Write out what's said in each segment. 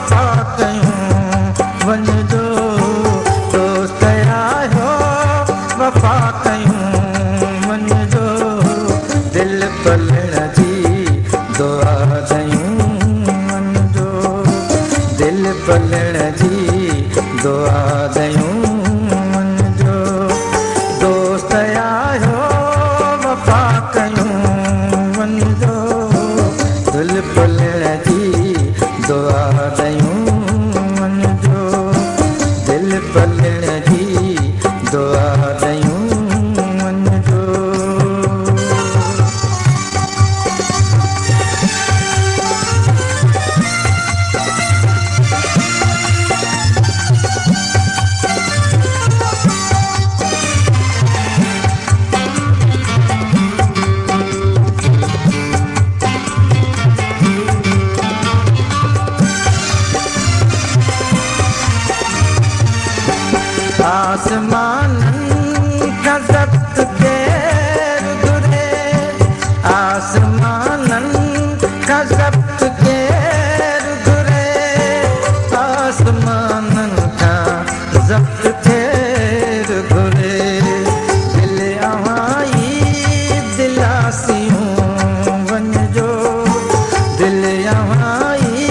वफ़ा कयूं वञिजो दोस्त आयो वफ़ा कयूं वञिजो दिल पलण जी दुआ ॾियूं वञिजो दिल पलण जी दुआ ॾियूं वञिजो दोस्त आयो वफ़ा कयूं वञिजो दिल पलण जी दुआ ॾियूं वञिजो दिल पलण जी दुआ ॾियूं वञिजो आसमाननि खां ज़ब्त केरु घुरे आसमाननि खां ज़ब्त केरु घुरे आसमाननि खां ज़ब्त केरु घुरे दिल अवाई दिलासियूं वञिजो दिल अवाई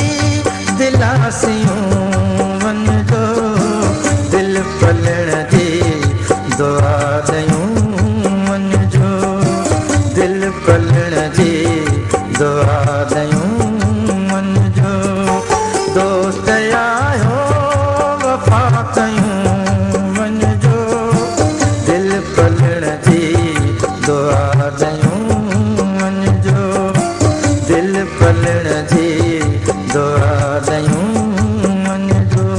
दिलासियूं वञिजो दिल पलण जी दुआ ॾियूं वञिजो दिल पलण जी दुआ ॾियूं वञिजो दोस्त आयो वफ़ा कयूं वञिजो दिल पलण जी दुआ ॾियूं वञिजो दिल पलण जी दुआ ॾियूं वञिजो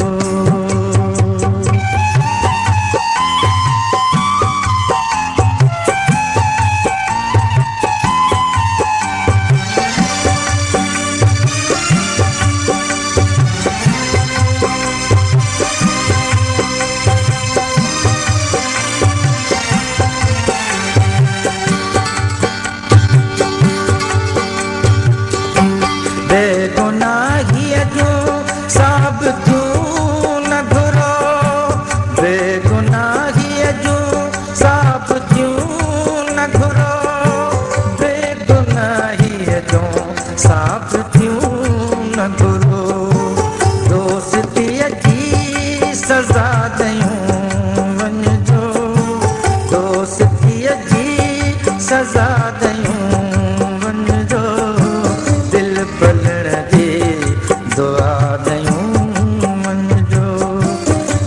बेगुनाहीअ जूं साबितियूं न घुरो बेगुनाहीअ जूं साबितियूं न घुरो बेगुनाहीअ जूं साबितियूं न घुरो दोस्तीअ जी सज़ा ॾियूं वञिजो दोस्तीअ जी सज़ा ॾियूं वञिजो दिल पलण जी दुआ ॾियूं वञिजो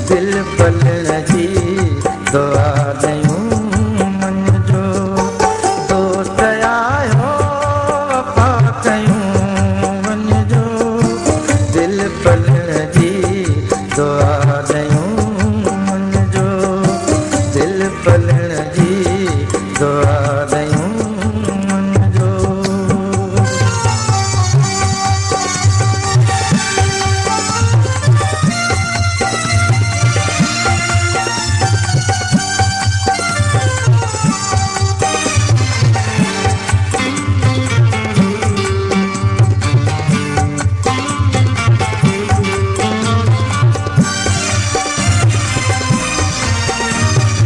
दिल पलण जी दुआ ॾियूं वञिजो दोस्त आयो वफ़ा कयूं वञिजो दिल पलण जी दुआ ॾियूं वञिजो दिल पलण जी दुआ ॾियूं वञिजो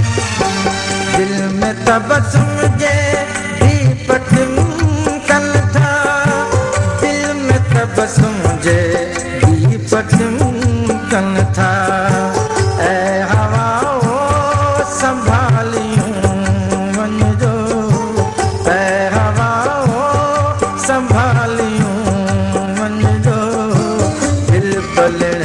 दिल में तबस्सुम जे दीपक कन था दिल में तबस्सुम जे दीपक कन था ऐ हवाओ संभालियूं वञिजो ऐ हवाओ संभालियूं वञिजो दिल पलण